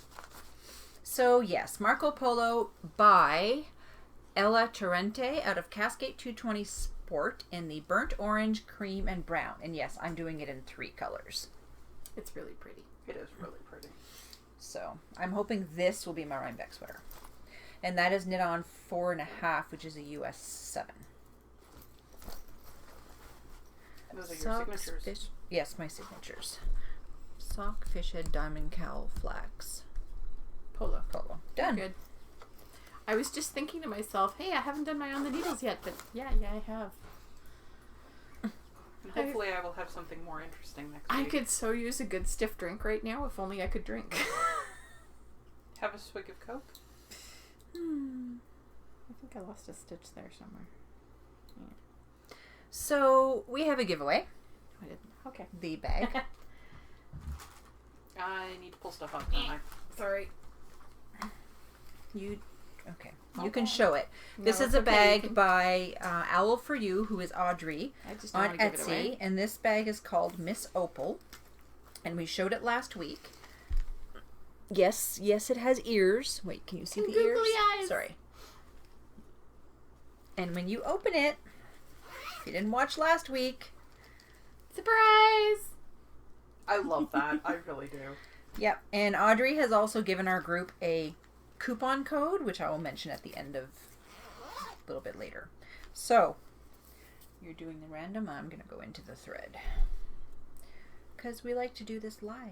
So yes, Marco Polo by Ella Torrente out of Cascade 220 Sport in the burnt orange, cream, and brown. And yes, I'm doing it in 3 colors. It's really pretty. It is really pretty. So I'm hoping this will be my Rhinebeck sweater. And that is knit on 4.5, which is a US 7. Those are your Socks, signatures. yes, my signatures. Sock, fish head, diamond cowl, flax, Polo. polo. Done. Good. I was just thinking to myself, hey, I haven't done my on the needles yet, but yeah, I have. And hopefully I will have something more interesting next I week. could so use a good stiff drink right now if only I could drink. Have a swig of Coke? I think I lost a stitch there somewhere. So we have a giveaway. I didn't. Okay. The bag. I need to pull stuff up, don't I? Sorry. Okay. You can show it. This No, is it's a okay, bag you can- by Owl for You, who is Audrey, I just don't on want to give it away. Etsy. And this bag is called Miss Opal. And we showed it last week. Yes, it has ears. Wait, can you see And the ears? googly eyes. Sorry. And when you open it, if you didn't watch last week, surprise! I love that. I really do. Yep. And Audrey has also given our group a coupon code, which I will mention at the end of a little bit later. So, you're doing the random. I'm going to go into the thread. Because we like to do this live.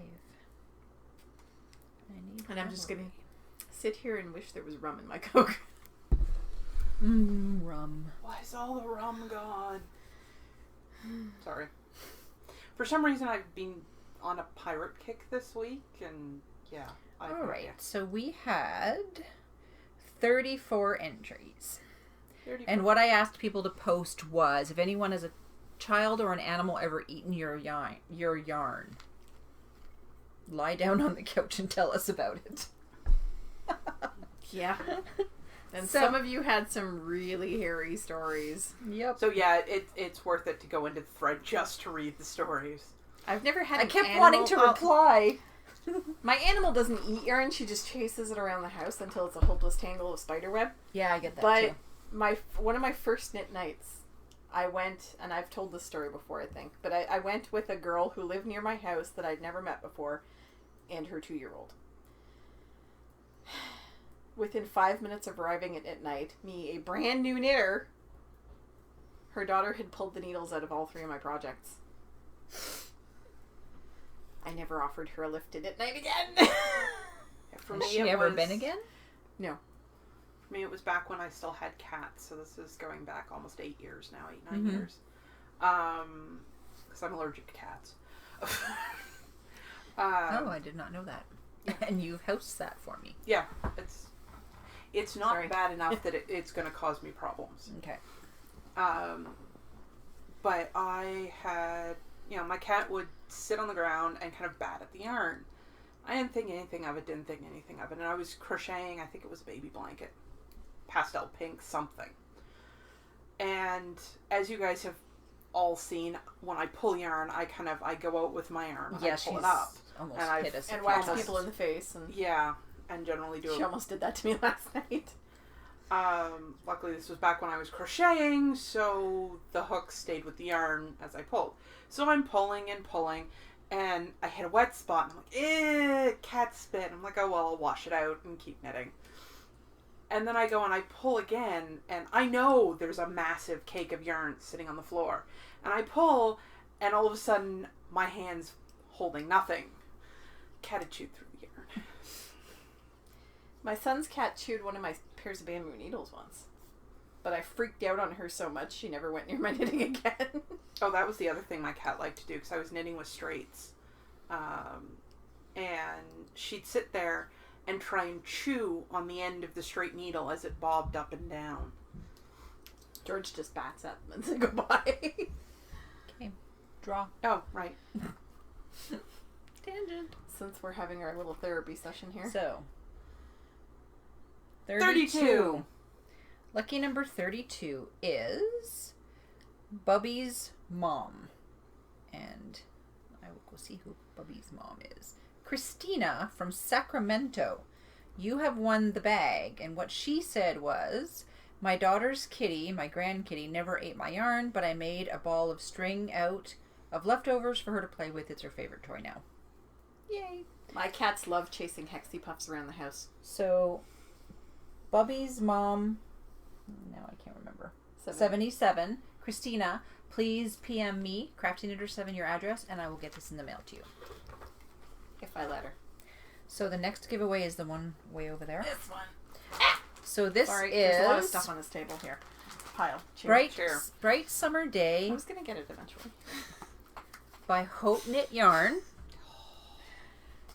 And I'm just going to sit here and wish there was rum in my Coke. Rum. Why is all the rum gone? Sorry. For some reason, I've been on a pirate kick this week, and yeah. All right. So we had 34 entries. 34. And what I asked people to post was, if anyone has a child or an animal ever eaten your yarn, lie down on the couch and tell us about it. Yeah. And some of you had some really hairy stories. Yep. So yeah, it's worth it to go into the thread just to read the stories. I've never had. I kept wanting to reply. My animal doesn't eat yarn; she just chases it around the house until it's a hopeless tangle of spider web. Yeah, I get that too. But one of my first knit nights, I went, and I've told this story before, I think, but I went with a girl who lived near my house that I'd never met before, and her 2-year-old. Within 5 minutes of arriving at night, me, a brand new knitter, her daughter had pulled the needles out of all 3 of my projects. I never offered her a lift in at night again. Has she ever been again? No. For me, it was back when I still had cats, so this is going back almost 8 years now, 9 years. Because I'm allergic to cats. Oh, I did not know that. Yeah. And you've house sat for me. Yeah, it's not bad enough that it's going to cause me problems. Okay. But I had, my cat would sit on the ground and kind of bat at the yarn. I didn't think anything of it, and I was crocheting, I think it was a baby blanket. Pastel pink something. And as you guys have all seen, when I pull yarn, I go out with my arm and I pull it up. Almost and hit us. And whack people in the face. And and generally do it. She almost did that to me last night. Luckily this was back when I was crocheting, so the hook stayed with the yarn as I pulled. So I'm pulling, and I hit a wet spot, and I'm like, cat spit. I'm like, oh well, I'll wash it out and keep knitting. And then I go and I pull again, and I know there's a massive cake of yarn sitting on the floor. And I pull, and all of a sudden, my hand's holding nothing. Cat had chewed through the yarn. My son's cat chewed one of my pairs of bamboo needles once. But I freaked out on her so much, she never went near my knitting again. Oh, that was the other thing my cat liked to do, because I was knitting with straights. And she'd sit there and try and chew on the end of the straight needle as it bobbed up and down. George just bats at them and says goodbye. Okay. Draw. Oh, right. Tangent. Since we're having our little therapy session here. So. 32. Lucky number 32 is Bubby's mom. And I will go see who Bubby's mom is. Christina from Sacramento. You have won the bag. And what she said was, my daughter's kitty, my grandkitty, never ate my yarn, but I made a ball of string out of leftovers for her to play with. It's her favorite toy now. Yay. My cats love chasing Hexie Puffs around the house. So, Bubby's mom, now I can't remember, 77, Christina, please PM me, CraftyKnitter7, your address, and I will get this in the mail to you. If I let her. So the next giveaway is the one way over there. This one. So this is... There's a lot of stuff on this table here. Pile. Chair. Bright Summer Day. I was going to get it eventually. By Hope Knit Yarn.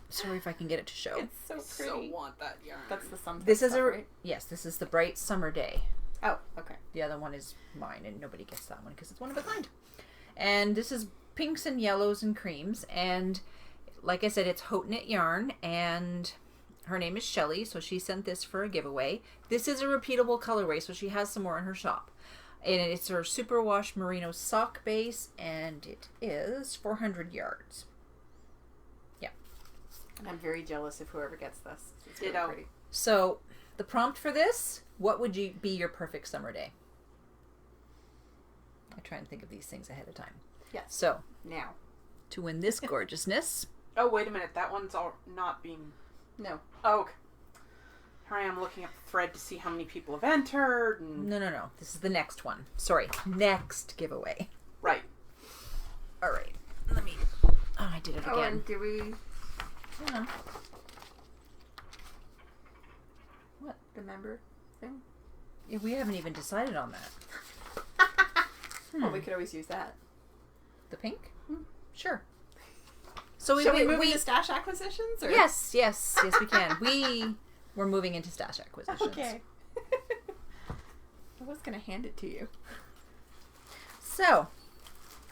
Sorry if I can get it to show. It's so pretty. So want that yarn. That's the something. This is stuff, right? Yes, this is the Bright Summer Day. Oh, okay. The other one is mine, and nobody gets that one because it's one of a kind. And this is pinks and yellows and creams, and like I said, it's Haute Knit Yarn, and her name is Shelly, so she sent this for a giveaway. This is a repeatable colorway, so she has some more in her shop. And it's her superwash merino sock base, and it is 400 yards. Yeah. I'm very jealous of whoever gets this. It's really pretty. So, the prompt for this, what would be your perfect summer day? I try and think of these things ahead of time. Yes. So, Now. to win this gorgeousness... Oh, wait a minute. That one's all not being... No. Oh, okay. Here I am looking at the thread to see how many people have entered. And... No. This is the next one. Sorry. Next giveaway. Right. All right. Let me... Oh, I did it again. Oh, and do we... Yeah. What? The member thing? Yeah, we haven't even decided on that. Well, we could always use that. The pink? Sure. So Shall we move into stash acquisitions? Or? Yes, we can. We're moving into stash acquisitions. Okay. I was going to hand it to you. So,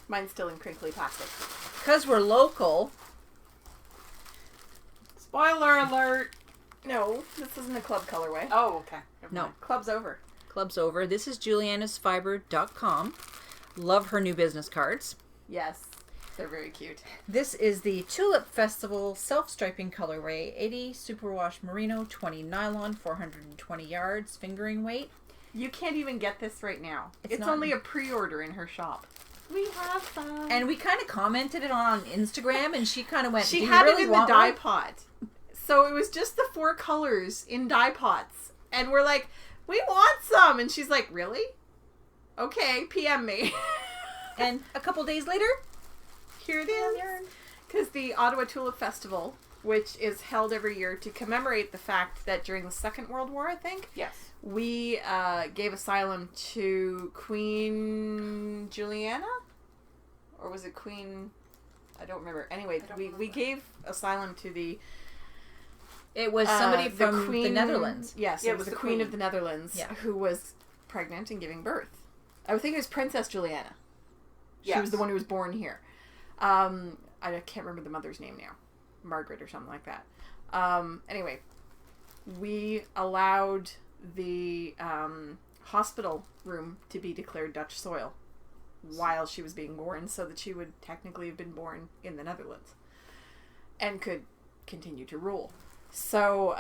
Mine's still in crinkly plastic. because we're local, Spoiler alert! No, this isn't a club colorway. Oh, okay. Never No. mind. Club's over. club's over. This is julianasfibre.com. Love her new business cards. Yes. They're very cute. This is the Tulip Festival self-striping colorway, 80 superwash merino, 20 nylon, 420 yards, fingering weight. You can't even get this right now. It's not- only a pre-order in her shop. We have some. And we kind of commented it on Instagram, and she kind of went, She "Do you had really it in the want dye one?" pot. So it was just the 4 colors in dye pots. And we're like, we want some. And she's like, really? Okay, PM me. And a couple days later, Here it is. Because the Ottawa Tulip Festival, which is held every year to commemorate the fact that during the Second World War, I think, Yes. we gave asylum to Queen Juliana? Or was it Queen... I don't remember. Anyway, we gave asylum to the... it was somebody the from the Queen- Netherlands. Yes, Yeah, it was the Queen of the Netherlands Yeah. who was pregnant and giving birth. I would think it was Princess Juliana. She Yes. was the one who was born here. I can't remember the mother's name now. Margaret or something like that. Anyway, we allowed the hospital room to be declared Dutch soil while she was being born, so that she would technically have been born in the Netherlands and could continue to rule. So,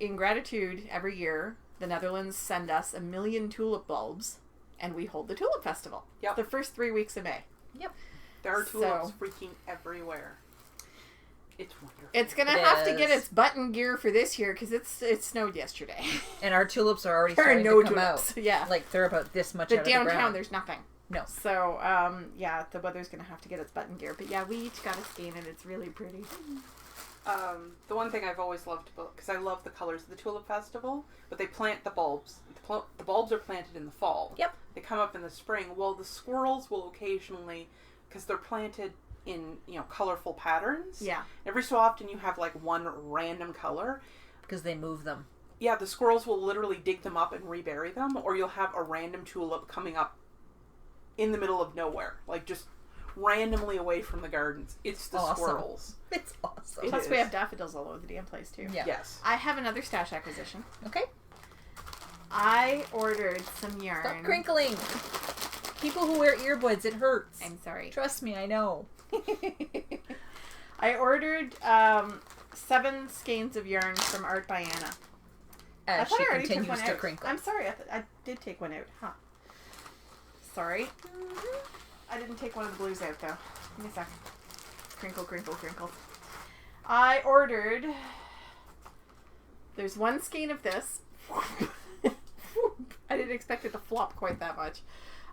in gratitude, every year, the Netherlands send us 1 million tulip bulbs, and we hold the Tulip Festival. Yep. The first 3 weeks of May. Yep. There are tulips So- freaking everywhere. It's wonderful. It's gonna It have to get is. its button gear for this year because it snowed yesterday. And our tulips are already There are starting no to come tulips. out. Yeah. Like, they're about this much But out of the downtown, ground. there's nothing. No. So, yeah, the weather's gonna have to get its button gear. But yeah, we each got a skein and it's really pretty. The one thing I've always loved about, because I love the colors of the Tulip Festival, but they plant the bulbs. The bulbs are planted in the fall. Yep. They come up in the spring. Well, the squirrels will occasionally, because they're planted in, colorful patterns. Yeah. Every so often you have like one random color. Because they move them. Yeah, the squirrels will literally dig them up and rebury them, or you'll have a random tulip coming up in the middle of nowhere. Like just randomly away from the gardens. It's the Awesome. squirrels. It's awesome. It Plus, is. we have daffodils all over the damn place too. Yeah. Yes. I have another stash acquisition. Okay. I ordered some yarn. Stop crinkling. People who wear earbuds, it hurts. I'm sorry. Trust me, I know. I ordered 7 skeins of yarn from Art by Anna. I As thought she I already took continues one to out. crinkle. I'm sorry, I did take one out. Huh. Sorry. I didn't take one of the blues out though. Give me a second. Crinkle, crinkle, crinkle. I ordered... There's 1 skein of this. I didn't expect it to flop quite that much.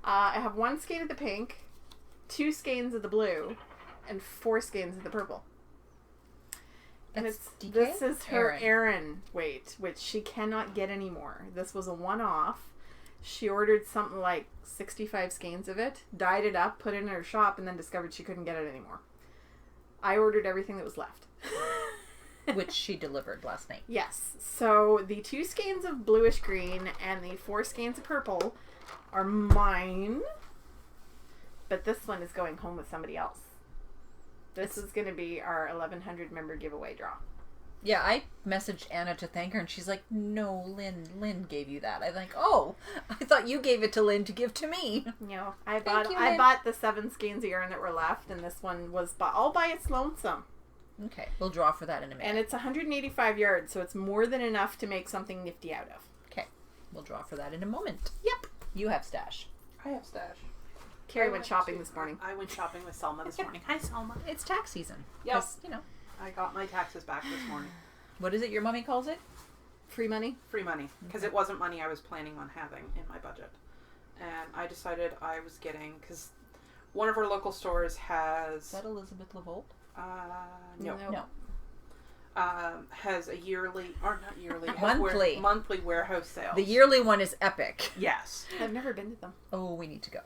I have 1 skein of the pink, 2 skeins of the blue, and 4 skeins of the purple. And That's DK? this is her Erin. Erin weight, which she cannot get anymore. This was a one-off. She ordered something like 65 skeins of it, dyed it up, put it in her shop, and then discovered she couldn't get it anymore. I ordered everything that was left. Which she delivered last night. Yes. So the 2 skeins of bluish green and the 4 skeins of purple are mine. But this one is going home with somebody else. This is going to be our 1100 member giveaway draw. Yeah, I messaged Anna to thank her, and she's like, "No, Lynn gave you that." I'm like, "Oh, I thought you gave it to Lynn to give to me." No, I Thank you, I Lynn. bought the 7 skeins of yarn that were left, and this one was all by its lonesome. Okay, we'll draw for that in a minute. And it's 185 yards, so it's more than enough to make something nifty out of. Okay, we'll draw for that in a moment. Yep. You have stash. I have stash. Kari went shopping this morning. I went shopping with Selma this morning. Hi, Selma. It's tax season. Yep. 'Cause, you know. I got my taxes back this morning. What is it your mommy calls it? Free money? Free money. Because it wasn't money I was planning on having in my budget. And I decided I was getting... Because one of our local stores has... Is that Elizabeth LaVolt? No. No. Has a yearly... Or not yearly. Monthly. Monthly warehouse sales. The yearly one is epic. Yes. I've never been to them. Oh, we need to go.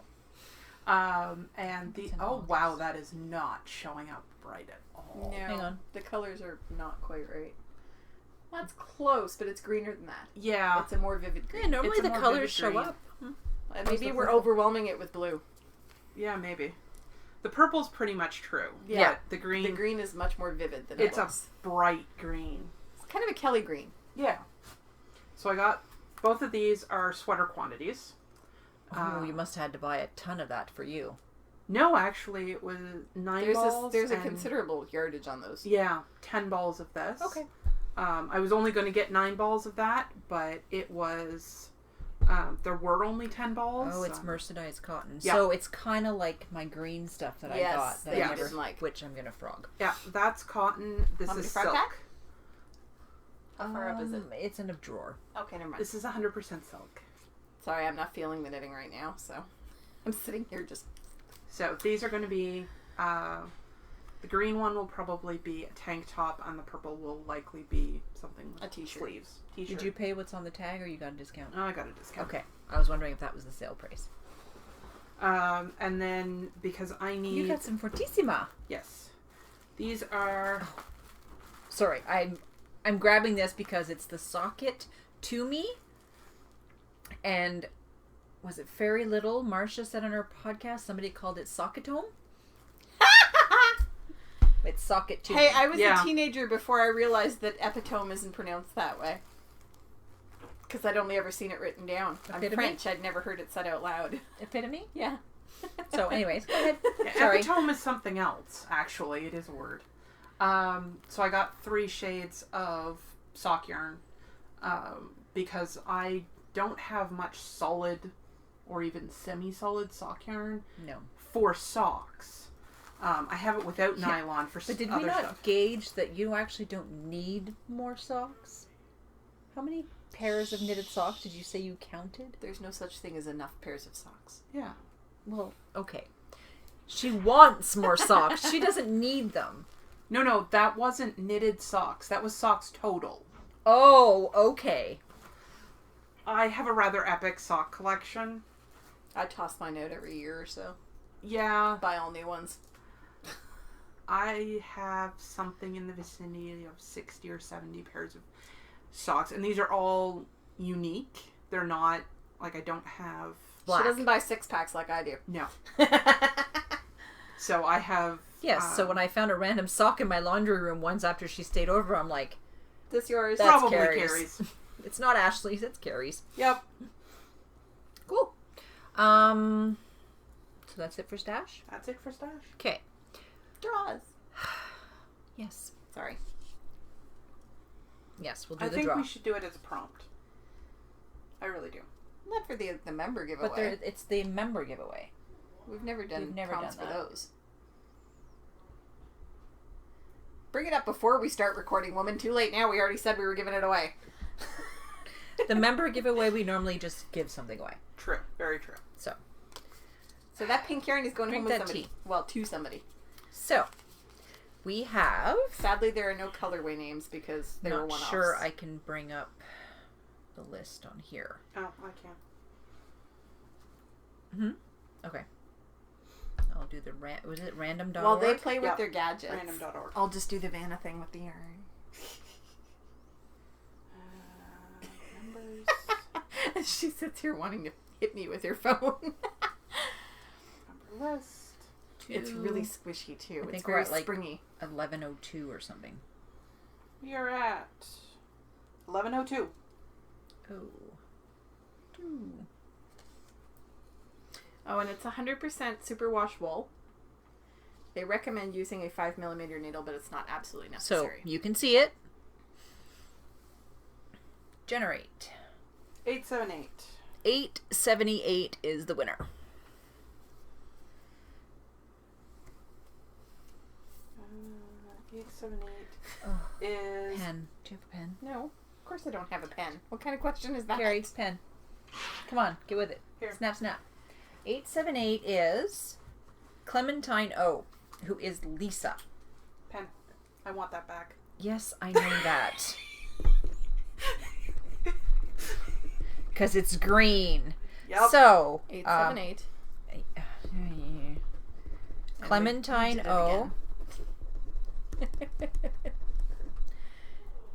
And the... Oh, wow. That is not showing up bright at all. No. Hang on. The colors are not quite right. Well, it's close, but it's greener than that. Yeah. It's a more vivid green. Yeah, normally It's a the more colors vivid show green. up. Maybe we're overwhelming it with blue. Yeah, maybe. The purple's pretty much true. Yeah. But the green... The green is much more vivid than It's it a looks. bright green. It's kind of a Kelly green. Yeah. So I got... Both of these are sweater quantities. Oh, you must have had to buy a ton of that for you. No, actually, it was 9 balls. There's a and- considerable yardage on those. Yeah, 10 balls of this. Okay. I was only going to get 9 balls of that, but it was... there were only 10 balls. Oh, it's merchandised cotton. Yeah. So it's kind of like my green stuff that Yes, I got that that I you never didn't like. which I'm gonna frog. Yeah, that's cotton. This Want me is to frog silk. pack? How far up is it? It's in a drawer. Okay, never mind. This is 100% silk. Sorry, I'm not feeling the knitting right now, so I'm sitting here just... So these are going to be... the green one will probably be a tank top, and the purple will likely be something with A t-shirt. sleeves. T-shirt. Did you pay what's on the tag or you got a discount? Oh, I got a discount. Okay. I was wondering if that was the sale price. And then because I need... You got some Fortissima. Yes. These are... Sorry, I'm grabbing this because it's the socket to me. And was it Fairy Little? Marcia said on her podcast somebody called it socketome. It's socket to Hey, me. I was Yeah. a teenager before I realized that epitome isn't pronounced that way. Because I'd only ever seen it written down. I'm Epitome? French. I'd never heard it said out loud. Epitome? Yeah. So anyways, go ahead. Yeah, Sorry. epitome is something else, actually. It is a word. So I got 3 shades of sock yarn because I don't have much solid or even semi-solid sock yarn No. for socks. I have it without nylon for But did other we not stuff. gauge that you actually don't need more socks? How many pairs of knitted socks did you say you counted? There's no such thing as enough pairs of socks. Yeah. Well, okay. She wants more socks. She doesn't need them. No, that wasn't knitted socks. That was socks total. Oh, okay. I have a rather epic sock collection. I toss mine out every year or so. Yeah. Buy all new ones. I have something in the vicinity of 60 or 70 pairs of socks. And these are all unique. They're not, like, I don't have... Black. She doesn't buy 6-packs like I do. No. So I have... Yes, so when I found a random sock in my laundry room once after she stayed over, I'm like, This yours? That's probably Kari's. Kari's. it's not Ashley's, it's Kari's. Yep. Cool. So that's it for stash? That's it for stash. Okay. Draws. Yes. Sorry. Yes, we'll do I the think draw. we should do it as a prompt. I really do. Not for the member giveaway. But it's the member giveaway. We've never done never prompts done for that. those. Bring it up before we start recording, woman. Too late now. We already said we were giving it away. The member giveaway, we normally just give something away. True. Very true. So that pink yarn is going Drink home with that somebody. tea. Well, to somebody. So, we have... Sadly, there are no colorway names because they were Not one-offs. sure I can bring up the list on here. Oh, I can't. Okay. I'll do the was it random.org? While they play with Yep. their gadgets, Random.org. I'll just do the Vanna thing with the yarn. Numbers. She sits here wanting to hit me with her phone. Number list. It's really squishy too. I It's think we're very at, like, springy. 11:02 or something. We are at 11:02. Oh. Oh, and it's 100% superwash wool. They recommend using a 5mm needle, but it's not absolutely So, necessary. you can see it. Generate. 878. 878 is the winner. 7, 8 Oh, is... pen. Do you have a pen? No, of course I don't have a pen. What kind of question is that? Kari, pen. Come on, get with it. Here. Snap, snap. 878 is Clementine O, who is Lisa. Pen. I want that back. Yes, I know that. Because it's green. Yep. So, 878. Clementine O.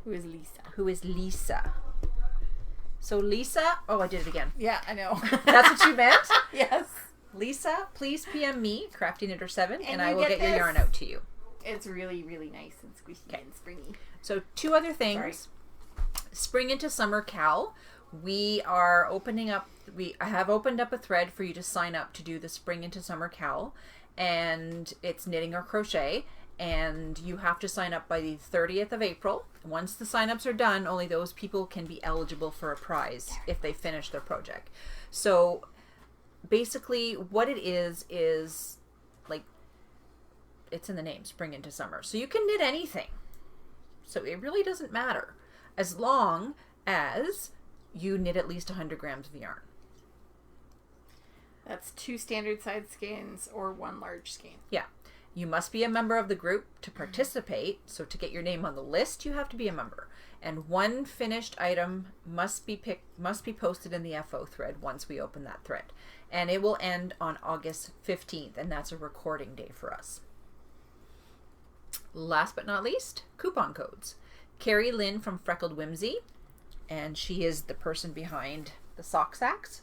Who is Lisa? Who is Lisa. So Lisa, oh, I did it again. Yeah, I know. That's what you meant? Yes. Lisa, please PM me, CraftyKnitter7, and I you will get get your this. yarn out to you. It's really, really nice and squishy and springy. So 2 other things. Sorry. Spring into summer Cal. We are opening up, I have opened up a thread for you to sign up to do the spring into summer Cal. And it's knitting or crochet. And you have to sign up by the 30th of April. Once the signups are done, only those people can be eligible for a prize if they finish their project. So basically what it is like, it's in the name, spring into summer. So you can knit anything. So it really doesn't matter as long as you knit at least 100 grams of yarn. That's 2 standard size skeins or 1 large skein. Yeah. You must be a member of the group to participate. So to get your name on the list, you have to be a member. And 1 finished item must be posted in the FO thread once we open that thread. And it will end on August 15th, and that's a recording day for us. Last but not least, coupon codes. Kari Lynne from Freckled Whimsy, and she is the person behind the sock sacks.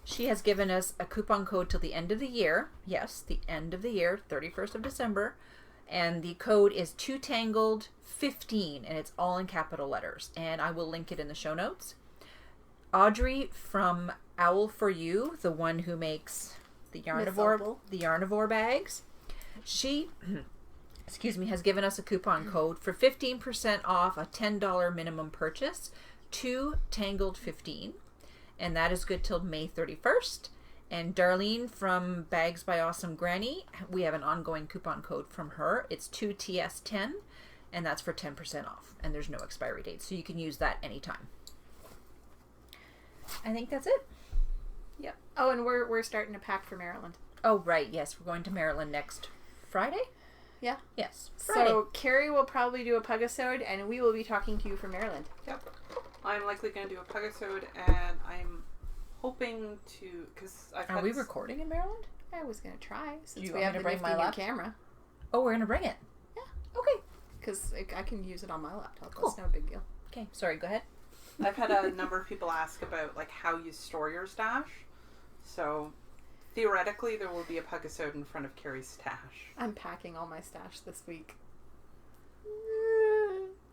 She has given us a coupon code till the end of the year. Yes, the end of the year, 31st of December. And the code is 2tangled15, and it's all in capital letters. And I will link it in the show notes. Audrey from Owl for You, the one who makes the Yarnivore bags, she excuse me, has given us a coupon code for 15% off a $10 minimum purchase, 2tangled15. And that is good till May 31st. And Darlene from Bags by Awesome Granny, we have an ongoing coupon code from her. It's 2TS10, and that's for 10% off. And there's no expiry date, so you can use that anytime. I think that's it. Yep. Oh, and we're starting to pack for Maryland. Oh, right. Yes, we're going to Maryland next Friday? Yeah. Yes, Friday. So Kari will probably do a pugisode, and we will be talking to you from Maryland. Yep. I'm likely going to do a pugisode, and I'm hoping to, because I've Are we recording in Maryland? I was going to try, since You we want have me the to bring nifty my new laptop? camera. Oh, we're going to bring it? Yeah. Okay. Because I can use it on my laptop. Cool. That's no big deal. Okay, sorry, go ahead. I've had a number of people ask about like how you store your stash. So theoretically, there will be a pugisode in front of Kari's stash. I'm packing all my stash this week.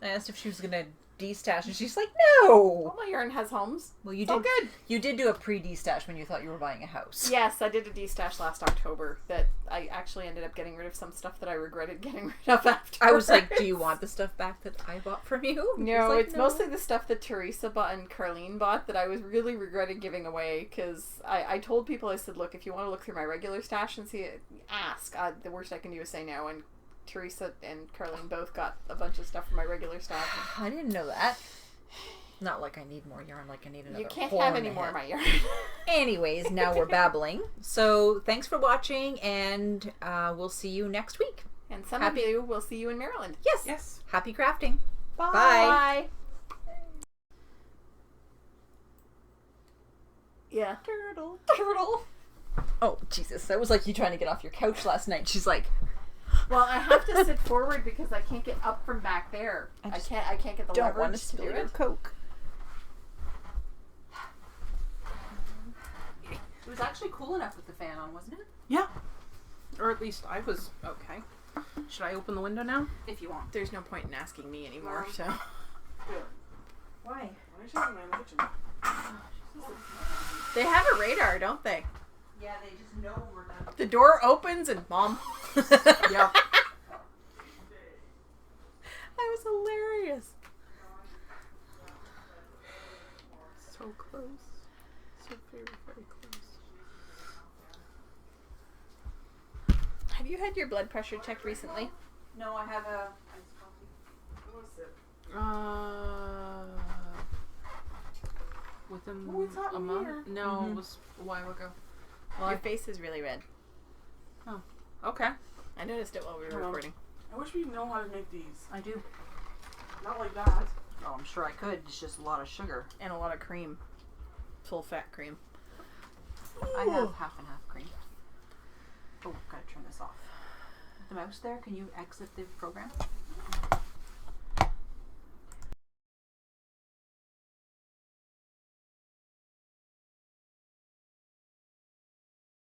I asked if she was going to destash, and she's like, All no! my yarn has homes. Well, you It's all did. good. You did do a pre-destash when you thought you were buying a house. Yes, I did a destash last October that I actually ended up getting rid of some stuff that I regretted getting rid of after. I was like, do you want the stuff back that I bought from you? No, He was like, it's mostly the stuff that Teresa bought and Carlene bought that I was really regretted giving away, because I told people, I said, look, if you want to look through my regular stash and see it, ask. The worst I can do is say no, and Teresa and Carlene both got a bunch of stuff from my regular stash. I didn't know that. Not like I need more yarn, like I need another You can't whore have in any the more of head. my yarn. Anyways, now we're babbling. So thanks for watching, and we'll see you next week. And some Happy- of you will see you in Maryland. Yes. Yes. Happy crafting. Bye. Bye. Yeah. Turtle. Oh, Jesus. That was like you trying to get off your couch last night. She's like, Well, I have to sit forward because I can't get up from back there. I can't get the don't want leverage to to spill do your it. Coke. It was actually cool enough with the fan on, wasn't it? Yeah. Or at least I was okay. Should I open the window now? If you want. There's no point in asking me anymore, so. Why? They have a radar, don't they? Yeah, they just know we're done. The door opens and Mom. Yep. That was hilarious. So close. So very, very close. Have you had your blood pressure checked recently? No, I have a iced coffee. What was it? Within Oh, it's not a in month? here. No, it was a while ago. Your face is really red. Okay. I noticed it while we were Hello. recording. I wish we know how to make these. I do. Not like that. Oh, I'm sure I could. It's just a lot of sugar. And a lot of cream. Full fat cream. I have half and half cream. Oh, gotta turn this off. The mouse there, can you exit the program?